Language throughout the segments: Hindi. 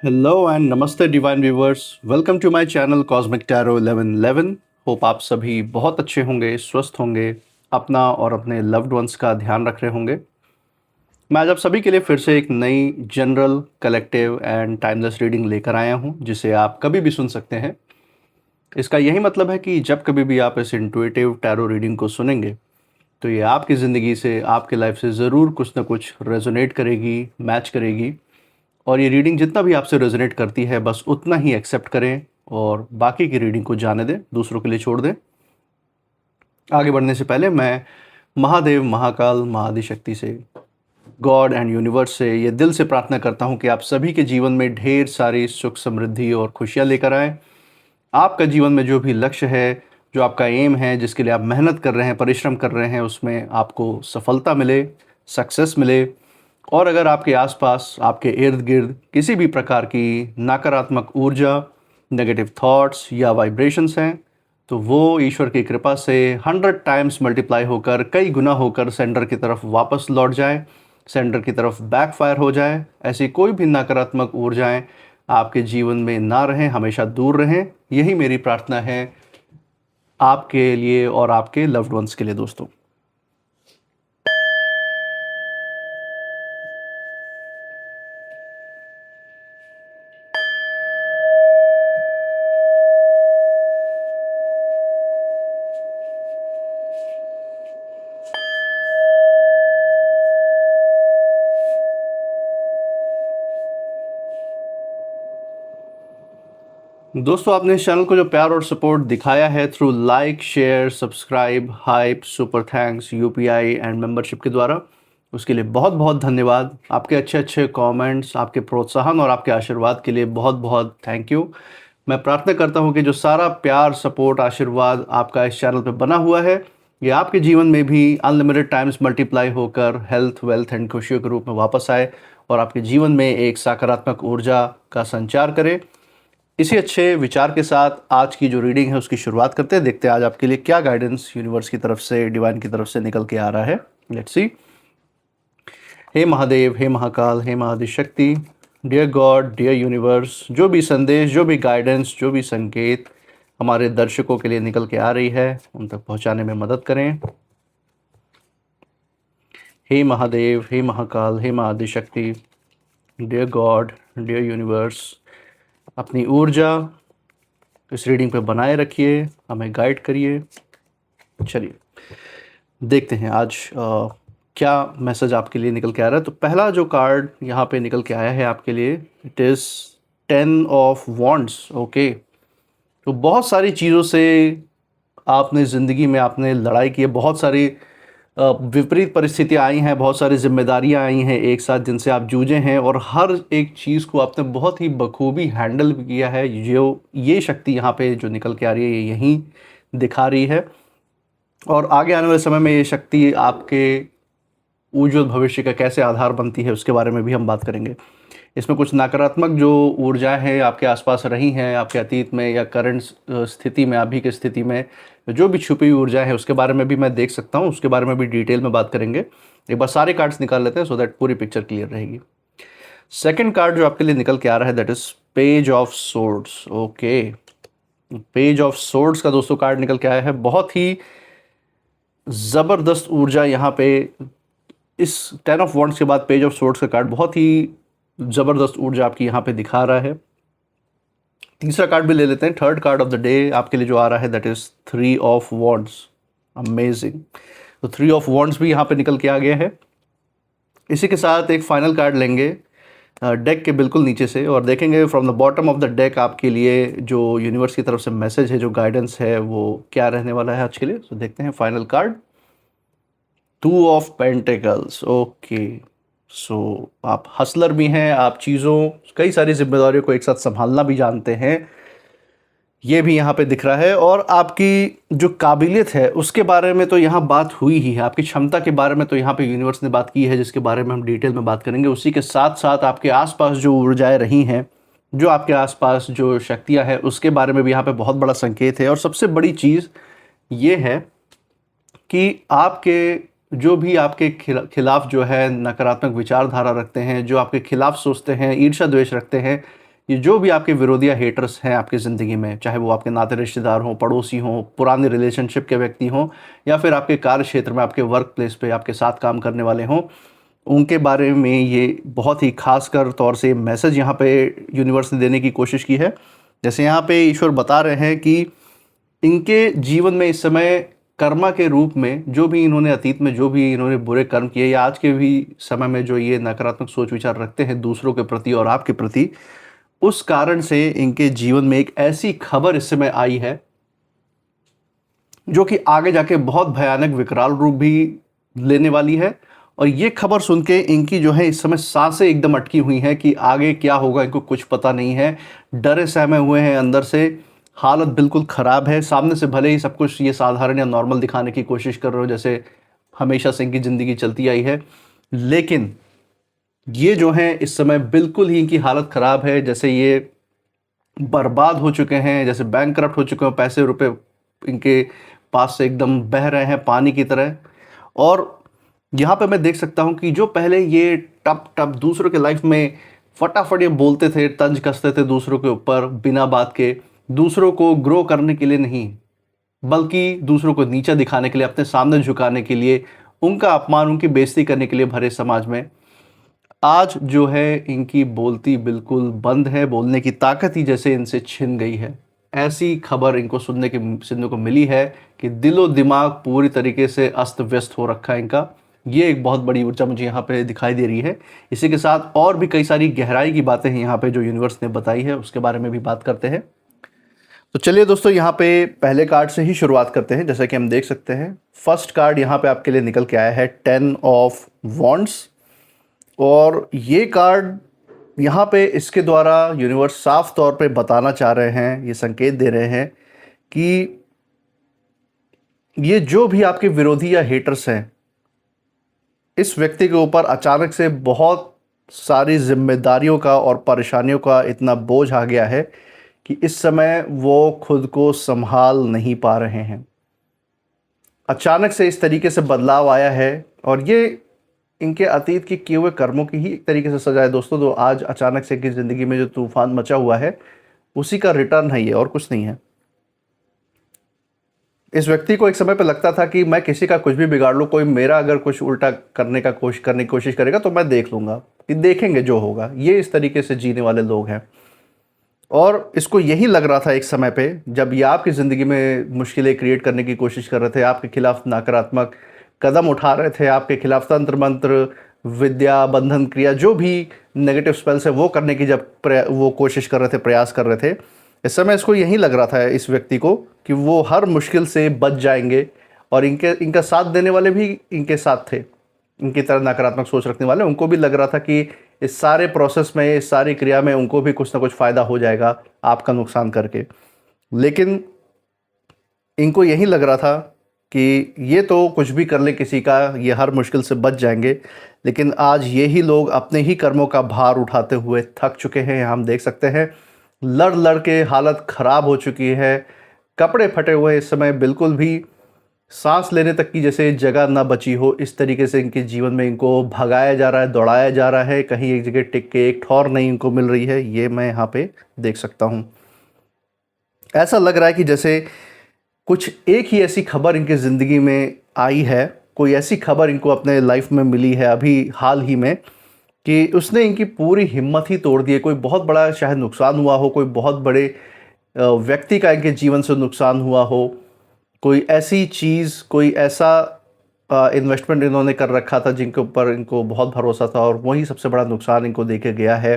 हेलो एंड नमस्ते divine viewers. Welcome to my channel cosmic tarot 1111। Hope आप सभी बहुत अच्छे होंगे, स्वस्थ होंगे, अपना और अपने लव्ड वंस का ध्यान रख रहे होंगे। मैं आज आप सभी के लिए फिर से एक नई general collective and timeless reading लेकर आया हूं, जिसे आप कभी भी सुन सकते हैं। इसका यही मतलब है कि जब कभी भी आप इस इंट्यूटिव टैरो रीडिंग को सुनेंगे तो ये आपकी ज़िंदगी से, आपके लाइफ से ज़रूर कुछ ना कुछ रेजोनेट करेगी, मैच करेगी। और ये रीडिंग जितना भी आपसे रेजोनेट करती है बस उतना ही एक्सेप्ट करें और बाकी की रीडिंग को जाने दें, दूसरों के लिए छोड़ दें। आगे बढ़ने से पहले मैं महादेव, महाकाल, महाआदिशक्ति से, गॉड एंड यूनिवर्स से ये दिल से प्रार्थना करता हूँ कि आप सभी के जीवन में ढेर सारी सुख, समृद्धि और खुशियाँ लेकर आएँ। आपका जीवन में जो भी लक्ष्य है, जो आपका एम है, जिसके लिए आप मेहनत कर रहे हैं, परिश्रम कर रहे हैं, उसमें आपको सफलता मिले, सक्सेस मिले। और अगर आपके आसपास, आपके इर्द-गिर्द किसी भी प्रकार की नकारात्मक ऊर्जा, नेगेटिव थॉट्स या वाइब्रेशंस हैं, तो वो ईश्वर की कृपा से 100 टाइम्स मल्टीप्लाई होकर, कई गुना होकर सेंडर की तरफ वापस लौट जाए, सेंडर की तरफ बैकफायर हो जाए। ऐसी कोई भी नकारात्मक ऊर्जाएं आपके जीवन में ना रहें, हमेशा दूर रहें। यही मेरी प्रार्थना है आपके लिए और आपके लव्ड वंस के लिए दोस्तों। दोस्तों, आपने इस चैनल को जो प्यार और सपोर्ट दिखाया है through like, share, subscribe, hype, super thanks, UPI and membership के द्वारा, उसके लिए बहुत बहुत धन्यवाद। आपके अच्छे अच्छे कमेंट्स, आपके प्रोत्साहन और आपके आशीर्वाद के लिए बहुत बहुत थैंक यू। मैं प्रार्थना करता हूं कि जो सारा प्यार, सपोर्ट, आशीर्वाद आपका इस चैनल पे बना हुआ है, ये आपके जीवन में भी अनलिमिटेड टाइम्स मल्टीप्लाई होकर हेल्थ, वेल्थ एंड खुशियों के रूप में वापस आए और आपके जीवन में एक सकारात्मक ऊर्जा का संचार करे। इसी अच्छे विचार के साथ आज की जो रीडिंग है उसकी शुरुआत करते हैं। देखते हैं आज आपके लिए क्या गाइडेंस यूनिवर्स की तरफ से, डिवाइन की तरफ से निकल के आ रहा है। Let's see. हे महादेव, हे महाकाल, हे Mahadishakti, dear God, dear universe, जो भी संदेश, जो भी गाइडेंस, जो भी संकेत हमारे दर्शकों के लिए निकल के आ रही है उन तक पहुंचाने में मदद करें। हे महादेव, हे महाकाल, हे Mahadishakti, dear God, dear universe, अपनी ऊर्जा इस रीडिंग पे बनाए रखिए, हमें गाइड करिए। चलिए देखते हैं आज क्या मैसेज आपके लिए निकल के आ रहा है। तो पहला जो कार्ड यहाँ पे निकल के आया है आपके लिए, it is 10 of wands. Okay, तो बहुत सारी चीज़ों से आपने ज़िंदगी में आपने लड़ाई की है, बहुत सारी विपरीत परिस्थितियाँ आई हैं, बहुत सारी जिम्मेदारियाँ आई हैं एक साथ जिनसे आप जूझे हैं और हर एक चीज़ को आपने बहुत ही बखूबी हैंडल भी किया है। जो ये शक्ति यहाँ पे जो निकल के आ रही है ये यहीं दिखा रही है और आगे आने वाले समय में ये शक्ति आपके उज्ज्वल भविष्य का कैसे आधार बनती है उसके बारे में भी हम बात करेंगे। इसमें कुछ नकारात्मक जो ऊर्जाएं हैं आपके आसपास रही हैं, आपके अतीत में या करंट स्थिति में, अभी की स्थिति में जो भी छुपी हुई ऊर्जाएं हैं उसके बारे में भी मैं देख सकता हूं, उसके बारे में भी डिटेल में बात करेंगे। एक बार सारे कार्ड्स निकाल लेते हैं सो दैट पूरी पिक्चर क्लियर रहेगी। सेकेंड कार्ड जो आपके लिए निकल के आ रहा है that is page of swords. Okay, page of swords का दोस्तों कार्ड निकल के आया है। बहुत ही ज़बरदस्त ऊर्जा यहाँ पे इस 10 ऑफ वॉन्ड्स के बाद पेज ऑफ सोर्ड्स का कार्ड बहुत ही ज़बरदस्त ऊर्जा आपकी यहाँ पे दिखा रहा है। तीसरा कार्ड भी ले लेते हैं, third card of the day आपके लिए जो आ रहा है that is 3 of wands. Amazing. तो 3 ऑफ वॉन्ड्स भी यहाँ पे निकल के आ गया है। इसी के साथ एक फाइनल कार्ड लेंगे डेक के बिल्कुल नीचे से और देखेंगे from the bottom of the deck आपके लिए जो यूनिवर्स की तरफ से मैसेज है, जो गाइडेंस है वो क्या रहने वाला है आज के लिए। तो देखते हैं final card, 2 of pentacles. Okay, so आप हसलर भी हैं, आप चीज़ों, कई सारी जिम्मेदारियों को एक साथ संभालना भी जानते हैं, ये भी यहाँ पे दिख रहा है। और आपकी जो काबिलियत है उसके बारे में तो यहाँ बात हुई ही है, आपकी क्षमता के बारे में तो यहाँ पे यूनिवर्स ने बात की है, जिसके बारे में हम डिटेल में बात करेंगे। उसी के साथ साथ आपके आसपास जो ऊर्जाएं रही हैं, जो आपके आसपास जो शक्तियाँ हैं उसके बारे में भी यहाँ पे बहुत बड़ा संकेत है। और सबसे बड़ी चीज़ ये है कि आपके जो भी आपके खिलाफ जो है नकारात्मक विचारधारा रखते हैं, जो आपके खिलाफ सोचते हैं, ईर्ष्या द्वेष रखते हैं, कि जो भी आपके विरोधी या हेटर्स हैं आपकी ज़िंदगी में, चाहे वो आपके नाते रिश्तेदार हों, पड़ोसी हों, पुराने रिलेशनशिप के व्यक्ति हों, या फिर आपके कार्य क्षेत्र में, आपके वर्क प्लेस पे आपके साथ काम करने वाले हों, उनके बारे में ये बहुत ही खासकर तौर से मैसेज यहाँ पे यूनिवर्स ने देने की कोशिश की है। जैसे यहाँ पे ईश्वर बता रहे हैं कि इनके जीवन में इस समय कर्मा के रूप में जो भी इन्होंने अतीत में जो भी इन्होंने बुरे कर्म किए, या आज के भी समय में जो ये नकारात्मक सोच विचार रखते हैं दूसरों के प्रति और आपके प्रति, उस कारण से इनके जीवन में एक ऐसी खबर इस समय आई है जो कि आगे जाके बहुत भयानक विकराल रूप भी लेने वाली है। और ये खबर सुन के इनकी जो है इस समय सांसें एकदम अटकी हुई हैं कि आगे क्या होगा इनको कुछ पता नहीं है। डरे सहमे हुए हैं, अंदर से हालत बिल्कुल ख़राब है। सामने से भले ही सब कुछ ये साधारण या नॉर्मल दिखाने की कोशिश कर रहे हो, जैसे हमेशा से इनकी ज़िंदगी चलती आई है, लेकिन ये जो हैं इस समय बिल्कुल ही इनकी हालत ख़राब है। जैसे ये बर्बाद हो चुके हैं, जैसे बैंकरप्ट हो चुके हैं, पैसे रुपए इनके पास से एकदम बह रहे हैं पानी की तरह। और यहाँ पे मैं देख सकता हूँ कि जो पहले ये टप टप दूसरों के लाइफ में फटाफट ये बोलते थे, तंज कसते थे दूसरों के ऊपर बिना बात के, दूसरों को ग्रो करने के लिए नहीं, बल्कि दूसरों को नीचा दिखाने के लिए, अपने सामने झुकाने के लिए, उनका अपमान, उनकी बेइज्जती करने के लिए भरे समाज में, आज जो है इनकी बोलती बिल्कुल बंद है। बोलने की ताकत ही जैसे इनसे छिन गई है। ऐसी खबर इनको सुनने को मिली है कि दिलो दिमाग पूरी तरीके से अस्त व्यस्त हो रखा है इनका। ये एक बहुत बड़ी ऊर्जा मुझे यहाँ पे दिखाई दे रही है। इसी के साथ और भी कई सारी गहराई की बातें हैं यहाँ पे जो यूनिवर्स ने बताई है, उसके बारे में भी बात करते हैं। तो चलिए दोस्तों, यहाँ पे पहले कार्ड से ही शुरुआत करते हैं। जैसा कि हम देख सकते हैं, फर्स्ट कार्ड यहाँ पे आपके लिए निकल के आया है 10 ऑफ वॉन्ड्स। और ये कार्ड यहाँ पे इसके द्वारा यूनिवर्स साफ तौर पे बताना चाह रहे हैं, ये संकेत दे रहे हैं कि ये जो भी आपके विरोधी या हेटर्स हैं, इस व्यक्ति के ऊपर अचानक से बहुत सारी जिम्मेदारियों का और परेशानियों का इतना बोझ आ गया है कि इस समय वो खुद को संभाल नहीं पा रहे हैं। अचानक से इस तरीके से बदलाव आया है, और ये इनके अतीत के किए हुए कर्मों की ही एक तरीके से सजा है दोस्तों। तो आज अचानक से इनकी ज़िंदगी में जो तूफान मचा हुआ है, उसी का रिटर्न है ये, और कुछ नहीं है। इस व्यक्ति को एक समय पे लगता था कि मैं किसी का कुछ भी बिगाड़ लूँ, कोई मेरा अगर कुछ उल्टा करने की कोशिश करेगा तो मैं देख लूँगा, कि देखेंगे जो होगा। ये इस तरीके से जीने वाले लोग हैं। और इसको यही लग रहा था एक समय पे, जब ये आपकी ज़िंदगी में मुश्किलें क्रिएट करने की कोशिश कर रहे थे, आपके खिलाफ नकारात्मक कदम उठा रहे थे, आपके खिलाफ तंत्र मंत्र, विद्या, बंधन क्रिया, जो भी नेगेटिव स्पेल्स है वो करने की जब वो कोशिश कर रहे थे, प्रयास कर रहे थे, इस समय इसको यही लग रहा था इस व्यक्ति को कि वो हर मुश्किल से बच जाएंगे। और इनका साथ देने वाले भी इनके साथ थे, इनकी तरह नकारात्मक सोच रखने वाले, उनको भी लग रहा था कि इस सारे प्रोसेस में, इस सारी क्रिया में उनको भी कुछ ना कुछ फ़ायदा हो जाएगा आपका नुकसान करके। लेकिन इनको यही लग रहा था कि ये तो कुछ भी कर ले किसी का, ये हर मुश्किल से बच जाएंगे। लेकिन आज यही लोग अपने ही कर्मों का भार उठाते हुए थक चुके हैं। यहाँ हम देख सकते हैं लड़ लड़ के हालत ख़राब हो चुकी है, कपड़े फटे हुए, इस समय बिल्कुल भी सांस लेने तक की जैसे जगह ना बची हो, इस तरीके से इनके जीवन में इनको भगाया जा रहा है, दौड़ाया जा रहा है। कहीं एक जगह टिक के एक ठौर नहीं इनको मिल रही है, ये मैं यहाँ पे देख सकता हूँ। ऐसा लग रहा है कि जैसे कुछ एक ही ऐसी खबर इनकी ज़िंदगी में आई है, कोई ऐसी खबर इनको अपने लाइफ में मिली है अभी हाल ही में, कि उसने इनकी पूरी हिम्मत ही तोड़ दी है। कोई बहुत बड़ा शायद नुकसान हुआ हो, कोई बहुत बड़े व्यक्ति का इनके जीवन से नुकसान हुआ हो, कोई ऐसी चीज़, कोई ऐसा इन्वेस्टमेंट इन्होंने कर रखा था जिनके ऊपर इनको बहुत भरोसा था, और वही सबसे बड़ा नुकसान इनको देके गया है।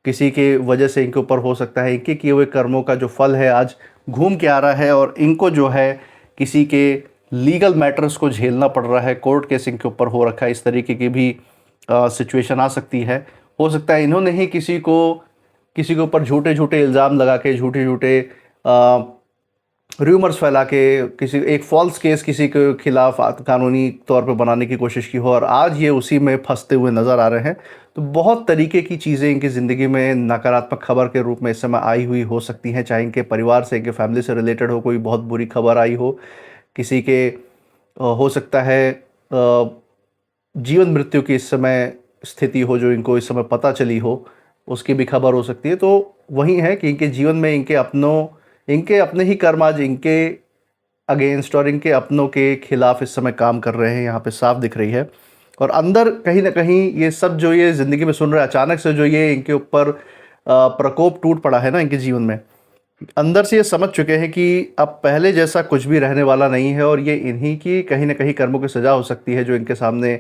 किसी के वजह से इनके ऊपर हो सकता है इनके किए हुए कर्मों का जो फल है आज घूम के आ रहा है, और इनको जो है किसी के लीगल मैटर्स को झेलना पड़ रहा है, कोर्ट केस इनके ऊपर हो रखा है। इस तरीके की भी सिचुएशन आ सकती है। हो सकता है इन्होंने ही किसी के ऊपर झूठे झूठे इल्ज़ाम लगा के, झूठे झूठे र्यूमर्स फैला के, किसी एक फॉल्स केस किसी के खिलाफ कानूनी तौर पे बनाने की कोशिश की हो, और आज ये उसी में फंसते हुए नज़र आ रहे हैं। तो बहुत तरीके की चीज़ें इनकी ज़िंदगी में नकारात्मक खबर के रूप में इस समय आई हुई हो सकती हैं। चाहे इनके परिवार से, इनके फैमिली से रिलेटेड हो, कोई बहुत बुरी खबर आई हो, किसी के हो सकता है जीवन मृत्यु की इस समय स्थिति हो जो इनको इस समय पता चली हो। उसकी भी खबर हो सकती है। तो वही है कि इनके जीवन में इनके अपने ही कर्म आज इनके अगेंस्ट और इनके अपनों के खिलाफ इस समय काम कर रहे हैं, यहाँ पे साफ दिख रही है। और अंदर कहीं ना कहीं ये सब जो ये ज़िंदगी में सुन रहे हैं, अचानक से जो ये इनके ऊपर प्रकोप टूट पड़ा है ना इनके जीवन में, अंदर से ये समझ चुके हैं कि अब पहले जैसा कुछ भी रहने वाला नहीं है और ये इन्हीं की कहीं ना कहीं कर्मों की सज़ा हो सकती है जो इनके सामने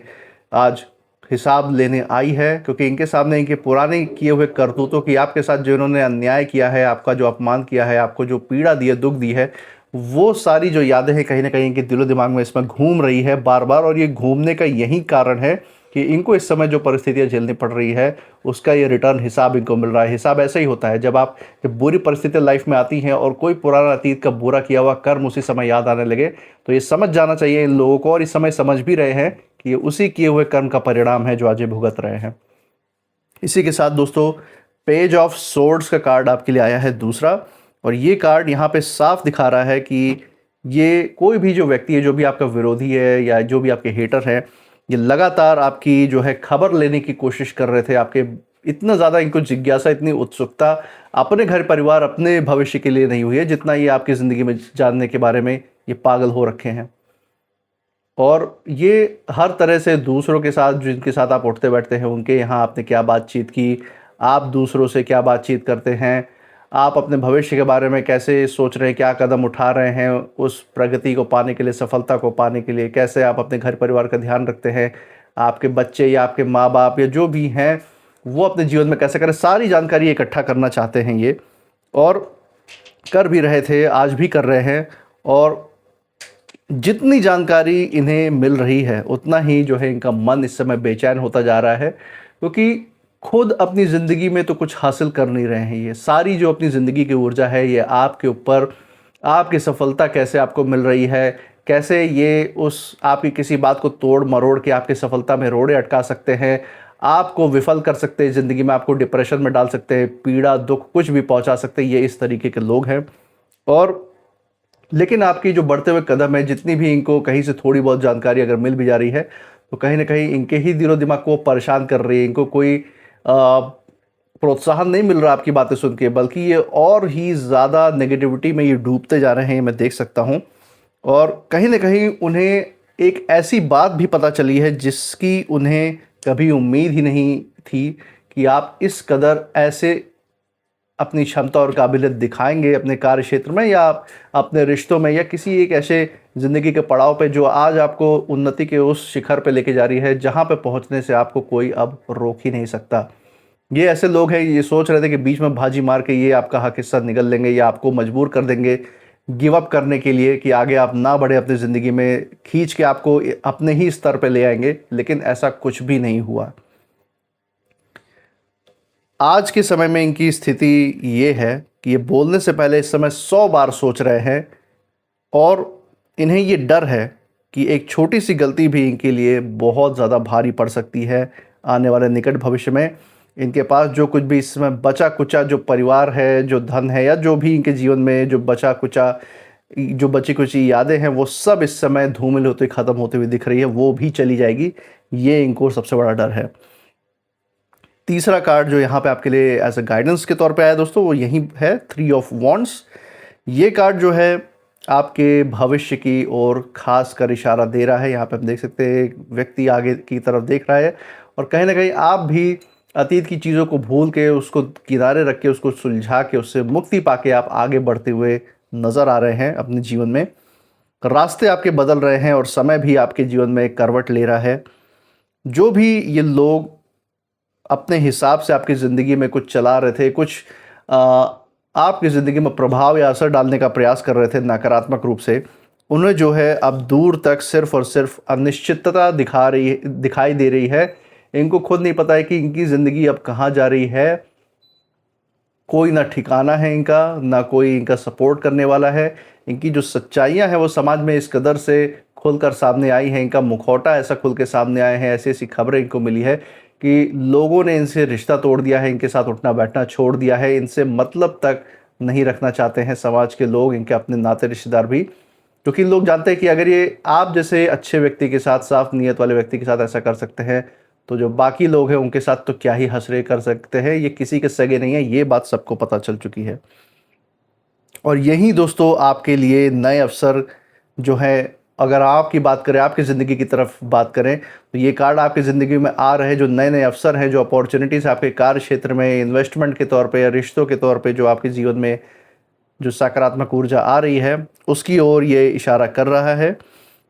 आज हिसाब लेने आई है। क्योंकि इनके सामने इनके पुराने किए हुए करतूतों की, आपके साथ जो इन्होंने अन्याय किया है, आपका जो अपमान किया है, आपको जो पीड़ा दी है, दुख दी है, वो सारी जो यादें हैं कहीं ना कहीं इनके दिलो दिमाग में इसमें घूम रही है बार बार। और ये घूमने का यही कारण है कि इनको इस समय जो परिस्थितियां झेलनी पड़ रही है उसका ये रिटर्न हिसाब इनको मिल रहा है। हिसाब ऐसा ही होता है, जब बुरी परिस्थितियां लाइफ में आती हैं और कोई पुराना अतीत का बुरा किया हुआ कर्म उसी समय याद आने लगे, तो ये समझ जाना चाहिए इन लोगों को, और इस समय समझ भी रहे हैं कि ये उसी किए हुए कर्म का परिणाम है जो आज ये भुगत रहे हैं। इसी के साथ दोस्तों, पेज ऑफ सोर्ड्स का कार्ड आपके लिए आया है दूसरा, और ये कार्ड यहाँ पे साफ दिखा रहा है कि ये कोई भी जो व्यक्ति है, जो भी आपका विरोधी है या जो भी आपके हेटर है, ये लगातार आपकी जो है खबर लेने की कोशिश कर रहे थे। आपके इतना ज़्यादा इनको जिज्ञासा, इतनी उत्सुकता अपने घर परिवार, अपने भविष्य के लिए नहीं हुई है जितना ये आपकी ज़िंदगी में जानने के बारे में ये पागल हो रखे हैं। और ये हर तरह से दूसरों के साथ, जिनके साथ आप उठते बैठते हैं, उनके यहाँ आपने क्या बातचीत की, आप दूसरों से क्या बातचीत करते हैं, आप अपने भविष्य के बारे में कैसे सोच रहे हैं, क्या कदम उठा रहे हैं उस प्रगति को पाने के लिए, सफलता को पाने के लिए, कैसे आप अपने घर परिवार का ध्यान रखते हैं, आपके बच्चे या आपके माँ बाप या जो भी हैं वो अपने जीवन में कैसे करें, सारी जानकारी इकट्ठा करना चाहते हैं ये, और कर भी रहे थे, आज भी कर रहे हैं। और जितनी जानकारी इन्हें मिल रही है उतना ही जो है इनका मन इस समय बेचैन होता जा रहा है, क्योंकि खुद अपनी ज़िंदगी में तो कुछ हासिल कर नहीं रहे हैं। ये सारी जो अपनी ज़िंदगी की ऊर्जा है ये आपके ऊपर, आपकी सफलता कैसे आपको मिल रही है, कैसे ये उस आपकी किसी बात को तोड़ मरोड़ के आपकी सफलता में रोड़े अटका सकते हैं, आपको विफल कर सकते हैं ज़िंदगी में, आपको डिप्रेशन में डाल सकते हैं, पीड़ा दुख कुछ भी पहुंचा सकते हैं, ये इस तरीके के लोग हैं। और लेकिन आपकी जो बढ़ते हुए कदम है, जितनी भी इनको कहीं से थोड़ी बहुत जानकारी अगर मिल भी जा रही है, तो कहीं ना कहीं इनके ही दिलो दिमाग को परेशान कर रही है। इनको कोई प्रोत्साहन नहीं मिल रहा आपकी बातें सुन के, बल्कि ये और ही ज़्यादा नेगेटिविटी में ये डूबते जा रहे हैं, मैं देख सकता हूँ। और कहीं ना कहीं उन्हें एक ऐसी बात भी पता चली है जिसकी उन्हें कभी उम्मीद ही नहीं थी कि आप इस कदर ऐसे अपनी क्षमता और काबिलियत दिखाएंगे अपने कार्य क्षेत्र में, या आप अपने रिश्तों में, या किसी एक ऐसे ज़िंदगी के पड़ाव पे जो आज आपको उन्नति के उस शिखर पे लेके जा रही है जहाँ पे पहुँचने से आपको कोई अब रोक ही नहीं सकता। ये ऐसे लोग हैं, ये सोच रहे थे कि बीच में बाजी मार के ये आपका हक हिस्सा निगल लेंगे या आपको मजबूर कर देंगे गिव अप करने के लिए, कि आगे आप ना बढ़े अपनी ज़िंदगी में, खींच के आपको अपने ही स्तर पे ले आएंगे, लेकिन ऐसा कुछ भी नहीं हुआ। आज के समय में इनकी स्थिति ये है कि ये बोलने से पहले इस समय 100 बार सोच रहे हैं, और इन्हें ये डर है कि एक छोटी सी गलती भी इनके लिए बहुत ज़्यादा भारी पड़ सकती है आने वाले निकट भविष्य में। इनके पास जो कुछ भी इस समय बचा कुचा जो परिवार है, जो धन है, या जो भी इनके जीवन में जो बचा कुचा जो बची कुची यादें हैं, वो सब इस समय धूमिल होते ख़त्म होते हुए दिख रही है, वो भी चली जाएगी। ये इनको सबसे बड़ा डर है। तीसरा कार्ड जो यहाँ पे आपके लिए एज अ गाइडेंस के तौर पे आया दोस्तों, वो यही है 3 ऑफ वॉन्ड्स। ये कार्ड जो है आपके भविष्य की ओर खास कर इशारा दे रहा है। यहाँ पे हम देख सकते हैं एक व्यक्ति आगे की तरफ देख रहा है, और कहीं ना कहीं आप भी अतीत की चीज़ों को भूल के, उसको किनारे रख के, उसको सुलझा के, उससे मुक्ति पाके आप आगे बढ़ते हुए नज़र आ रहे हैं अपने जीवन में। रास्ते आपके बदल रहे हैं और समय भी आपके जीवन में एक करवट ले रहा है। जो भी ये लोग अपने हिसाब से आपकी ज़िंदगी में कुछ चला रहे थे, कुछ आपकी ज़िंदगी में प्रभाव या असर डालने का प्रयास कर रहे थे नकारात्मक रूप से, उन्हें जो है अब दूर तक सिर्फ और सिर्फ अनिश्चितता दिखाई दे रही है। इनको खुद नहीं पता है कि इनकी ज़िंदगी अब कहाँ जा रही है। कोई ना ठिकाना है इनका, ना कोई इनका सपोर्ट करने वाला है। इनकी जो सच्चाइयाँ हैं वो समाज में इस कदर से खुलकर सामने आई हैं, इनका मुखौटा ऐसा खुल के सामने आए हैं, ऐसी ऐसी खबरें इनको मिली है कि लोगों ने इनसे रिश्ता तोड़ दिया है, इनके साथ उठना बैठना छोड़ दिया है, इनसे मतलब तक नहीं रखना चाहते हैं समाज के लोग, इनके अपने नाते रिश्तेदार भी, क्योंकि लोग जानते हैं कि अगर ये आप जैसे अच्छे व्यक्ति के साथ, साफ नीयत वाले व्यक्ति के साथ ऐसा कर सकते हैं, तो जो बाकी लोग हैं उनके साथ तो क्या ही हसरे कर सकते हैं, ये किसी के सगे नहीं है, ये बात सबको पता चल चुकी है। और यही दोस्तों आपके लिए नए अवसर जो है, अगर आपकी बात करें, आपकी ज़िंदगी की तरफ बात करें, तो ये कार्ड आपकी ज़िंदगी में आ रहे जो नए नए अवसर हैं, जो अपॉर्चुनिटीज़ आपके कार्य क्षेत्र में इन्वेस्टमेंट के तौर पे या रिश्तों के तौर पे जो आपके जीवन में जो सकारात्मक ऊर्जा आ रही है, उसकी ओर ये इशारा कर रहा है।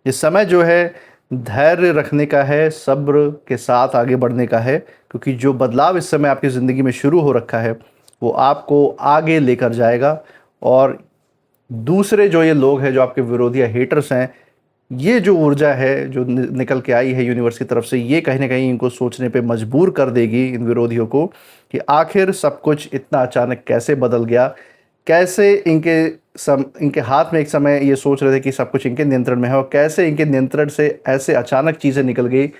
ये समय जो है धैर्य रखने का है, सब्र के साथ आगे बढ़ने का है, क्योंकि जो बदलाव इस समय आपकी ज़िंदगी में शुरू हो रखा है वो आपको आगे लेकर जाएगा। और दूसरे जो ये लोग हैं, जो आपके विरोधी या हेटर्स हैं, ये जो ऊर्जा है जो निकल के आई है यूनिवर्स की तरफ से, ये कहीं ना कहीं इनको सोचने पे मजबूर कर देगी, इन विरोधियों को, कि आखिर सब कुछ इतना अचानक कैसे बदल गया, कैसे इनके हाथ में एक समय ये सोच रहे थे कि सब कुछ इनके नियंत्रण में है, और कैसे इनके नियंत्रण से ऐसे अचानक चीज़ें निकल गई,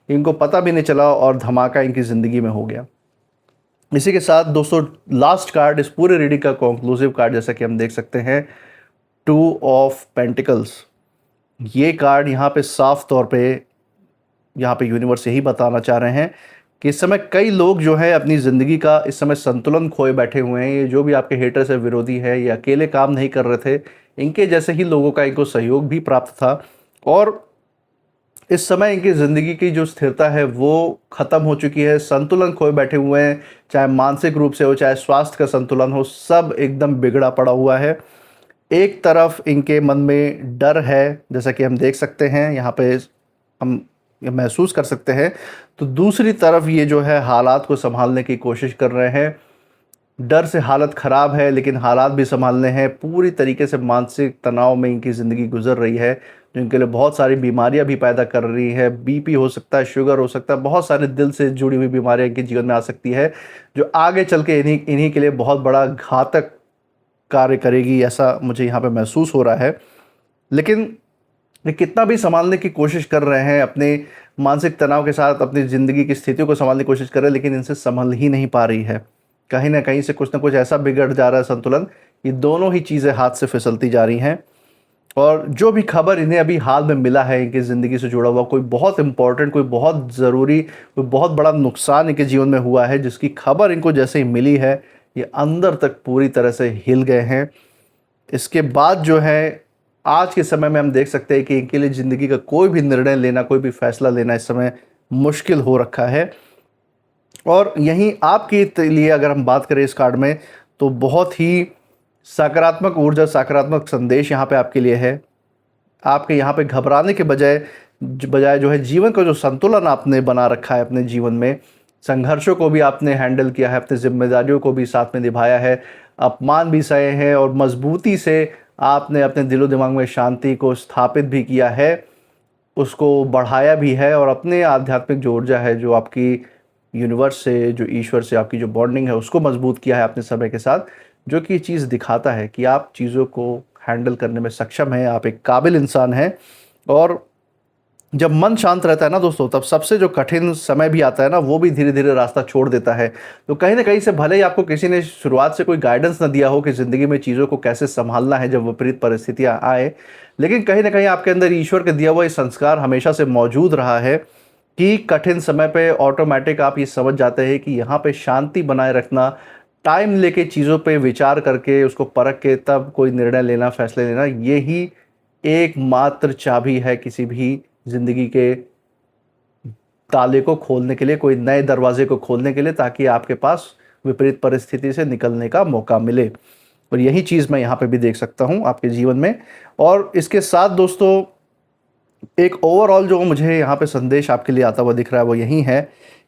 इनको पता भी नहीं चला और धमाका इनकी ज़िंदगी में हो गया। इसी के साथ दोस्तों लास्ट कार्ड इस पूरे रीडिंग का कंक्लूसिव कार्ड, जैसा कि हम देख सकते हैं, 2 ऑफ पेंटिकल्स। ये कार्ड यहाँ पे साफ तौर पे यहाँ पे यूनिवर्स यही बताना चाह रहे हैं कि इस समय कई लोग जो है अपनी ज़िंदगी का इस समय संतुलन खोए बैठे हुए हैं। ये जो भी आपके हेटर्स है, विरोधी है, ये अकेले काम नहीं कर रहे थे, इनके जैसे ही लोगों का इनको सहयोग भी प्राप्त था, और इस समय इनकी ज़िंदगी की जो स्थिरता है वो ख़त्म हो चुकी है, संतुलन खोए बैठे हुए हैं, चाहे मानसिक रूप से हो, चाहे स्वास्थ्य का संतुलन हो, सब एकदम बिगड़ा पड़ा हुआ है। एक तरफ इनके मन में डर है, जैसा कि हम देख सकते हैं यहाँ पे, हम ये महसूस कर सकते हैं, तो दूसरी तरफ ये जो है हालात को संभालने की कोशिश कर रहे हैं। डर से हालत ख़राब है, लेकिन हालात भी संभालने हैं। पूरी तरीके से मानसिक तनाव में इनकी ज़िंदगी गुजर रही है, जो इनके लिए बहुत सारी बीमारियां भी पैदा कर रही है। बीपी हो सकता है, शुगर हो सकता है, बहुत सारे दिल से जुड़ी हुई बीमारियां इनके जीवन में आ सकती है, जो आगे चल के इन्हीं के लिए बहुत बड़ा घातक कार्य करेगी, ऐसा मुझे यहाँ पे महसूस हो रहा है। लेकिन ये कितना भी संभालने की कोशिश कर रहे हैं, अपने मानसिक तनाव के साथ अपनी ज़िंदगी की स्थितियों को संभालने की कोशिश कर रहे हैं, लेकिन इनसे संभल ही नहीं पा रही है। कहीं ना कहीं से कुछ ना कुछ ऐसा बिगड़ जा रहा है संतुलन, ये दोनों ही चीज़ें हाथ से फिसलती जा रही हैं। और जो भी खबर इन्हें अभी हाल में मिला है, इनकी ज़िंदगी से जुड़ा हुआ कोई बहुत इंपॉर्टेंट, कोई बहुत ज़रूरी, कोई बहुत बड़ा नुकसान इनके जीवन में हुआ है, जिसकी खबर इनको जैसे ही मिली है, ये अंदर तक पूरी तरह से हिल गए हैं। इसके बाद जो है आज के समय में हम देख सकते हैं कि इनके लिए ज़िंदगी का कोई भी निर्णय लेना, कोई भी फैसला लेना इस समय मुश्किल हो रखा है। और यहीं आपके लिए अगर हम बात करें इस कार्ड में, तो बहुत ही सकारात्मक ऊर्जा, सकारात्मक संदेश यहाँ पे आपके लिए है। आपके यहाँ पे घबराने के बजाय जो है जीवन का जो संतुलन आपने बना रखा है अपने जीवन में, संघर्षों को भी आपने हैंडल किया है, अपनी जिम्मेदारियों को भी साथ में निभाया है, अपमान भी सहे हैं, और मजबूती से आपने अपने दिलो दिमाग में शांति को स्थापित भी किया है, उसको बढ़ाया भी है, और अपने आध्यात्मिक जो ऊर्जा है, जो आपकी यूनिवर्स से, जो ईश्वर से आपकी जो बॉन्डिंग है, उसको मजबूत किया है अपने समय के साथ, जो कि चीज़ दिखाता है कि आप चीज़ों को हैंडल करने में सक्षम हैं, आप एक काबिल इंसान हैं। और जब मन शांत रहता है ना दोस्तों, तब सबसे जो कठिन समय भी आता है ना, वो भी धीरे धीरे रास्ता छोड़ देता है। तो कहीं ना कहीं से भले ही आपको किसी ने शुरुआत से कोई गाइडेंस न दिया हो कि ज़िंदगी में चीज़ों को कैसे संभालना है जब विपरीत परिस्थितियाँ आए, लेकिन कहीं ना कहीं आपके अंदर ईश्वर के दिया हुआ ये संस्कार हमेशा से मौजूद रहा है कि कठिन समय पे ऑटोमेटिक आप ये समझ जाते हैं कि यहाँ पे शांति बनाए रखना, टाइम लेके चीज़ों पे विचार करके, उसको परख के तब कोई निर्णय लेना, फैसले लेना, यही एकमात्र चाबी है किसी भी ज़िंदगी के ताले को खोलने के लिए, कोई नए दरवाजे को खोलने के लिए, ताकि आपके पास विपरीत परिस्थिति से निकलने का मौका मिले। और यही चीज़ मैं यहाँ पे भी देख सकता हूँ आपके जीवन में। और इसके साथ दोस्तों एक ओवरऑल जो मुझे यहाँ पे संदेश आपके लिए आता हुआ दिख रहा है वो यही है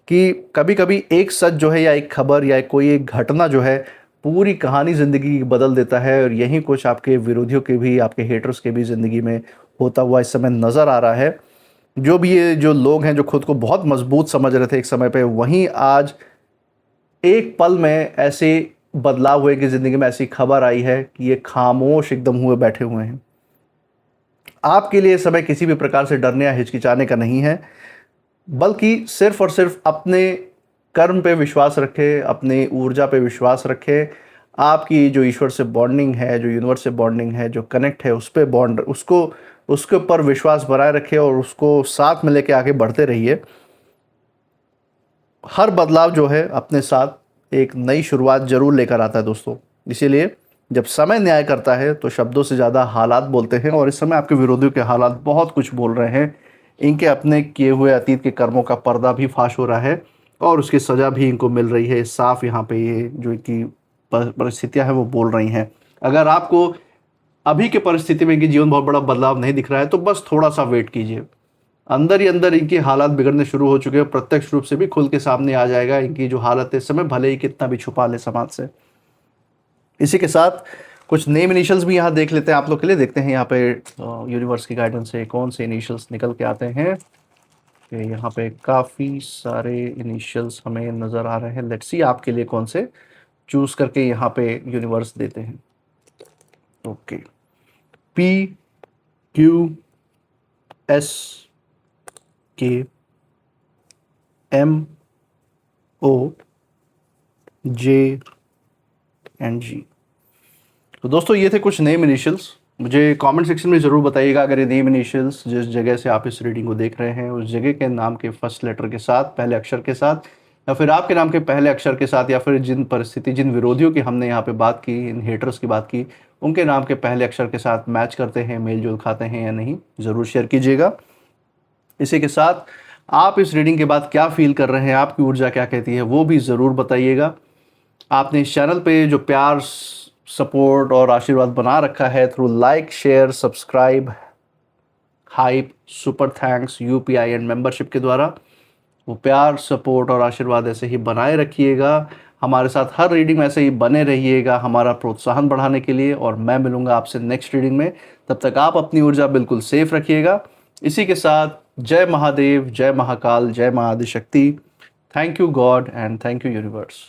कि कभी कभी एक सच जो है, या एक खबर, या कोई एक घटना जो है, पूरी कहानी ज़िंदगी बदल देता है। और यही कुछ आपके विरोधियों के भी, आपके हेटर्स के भी ज़िंदगी में होता हुआ इस समय नज़र आ रहा है। जो भी ये जो लोग हैं, जो खुद को बहुत मजबूत समझ रहे थे एक समय पे, वहीं आज एक पल में ऐसे बदलाव हुए कि ज़िंदगी में ऐसी खबर आई है कि ये खामोश एकदम हुए बैठे हुए हैं। आपके लिए समय किसी भी प्रकार से डरने या हिचकिचाने का नहीं है, बल्कि सिर्फ और सिर्फ अपने कर्म पे विश्वास रखें, अपनी ऊर्जा पे विश्वास रखें। आपकी जो ईश्वर से बॉन्डिंग है, जो यूनिवर्स से बॉन्डिंग है, जो कनेक्ट है, उस पे बॉन्ड, उसके ऊपर विश्वास बनाए रखें और उसको साथ में लेके आगे बढ़ते रहिए। हर बदलाव जो है अपने साथ एक नई शुरुआत जरूर लेकर आता है दोस्तों। इसीलिए जब समय न्याय करता है तो शब्दों से ज़्यादा हालात बोलते हैं, और इस समय आपके विरोधियों के हालात बहुत कुछ बोल रहे हैं। इनके अपने किए हुए अतीत के कर्मों का पर्दा भी फाश हो रहा है और उसकी सज़ा भी इनको मिल रही है। साफ यहाँ पे ये जो इनकी परिस्थितियाँ हैं वो बोल रही हैं। अगर आपको अभी के परिस्थिति में इनकी जीवन बहुत बड़ा बदलाव नहीं दिख रहा है तो बस थोड़ा सा वेट कीजिए। अंदर ही अंदर इनकी हालात बिगड़ने शुरू हो चुके हैं, प्रत्यक्ष रूप से भी खुल के सामने आ जाएगा इनकी जो हालत है इस समय, भले ही कितना भी छुपा ले समाज से। इसी के साथ कुछ नेम इनिशियल्स भी यहाँ देख लेते हैं आप लोग के लिए। देखते हैं यहाँ पे यूनिवर्स की गाइडेंस से कौन से इनिशियल्स निकल के आते हैं। कि यहाँ पे काफ़ी सारे इनिशियल्स हमें नज़र आ रहे हैं। लेट्स सी आपके लिए कौन से चूज करके यहाँ पे यूनिवर्स देते हैं। ओके, पी क्यू एस के एम ओ जे एंड जी। तो दोस्तों ये थे कुछ नेम इनिशियल्स। मुझे कमेंट सेक्शन में ज़रूर बताइएगा अगर ये नेम इनिशियल्स जिस जगह से आप इस रीडिंग को देख रहे हैं उस जगह के नाम के फर्स्ट लेटर के साथ, पहले अक्षर के साथ, या फिर आपके नाम के पहले अक्षर के साथ, या फिर जिन परिस्थिति जिन विरोधियों की हमने यहाँ पे बात की, इन हेटर्स की बात की, उनके नाम के पहले अक्षर के साथ मैच करते हैं, मेल जोल खाते हैं या नहीं, ज़रूर शेयर कीजिएगा। इसी के साथ आप इस रीडिंग के बाद क्या फील कर रहे हैं, आपकी ऊर्जा क्या कहती है, वो भी ज़रूर बताइएगा। आपने इस चैनल पे जो प्यार, सपोर्ट और आशीर्वाद बना रखा है through like, share, subscribe, hype, super thanks, UPI and membership के द्वारा, वो प्यार, सपोर्ट और आशीर्वाद ऐसे ही बनाए रखिएगा। हमारे साथ हर रीडिंग में ऐसे ही बने रहिएगा हमारा प्रोत्साहन बढ़ाने के लिए। और मैं मिलूंगा आपसे नेक्स्ट रीडिंग में, तब तक आप अपनी ऊर्जा बिल्कुल सेफ रखिएगा। इसी के साथ जय महादेव, जय महाकाल, जय माँ Adishakti. Thank you God and thank you universe.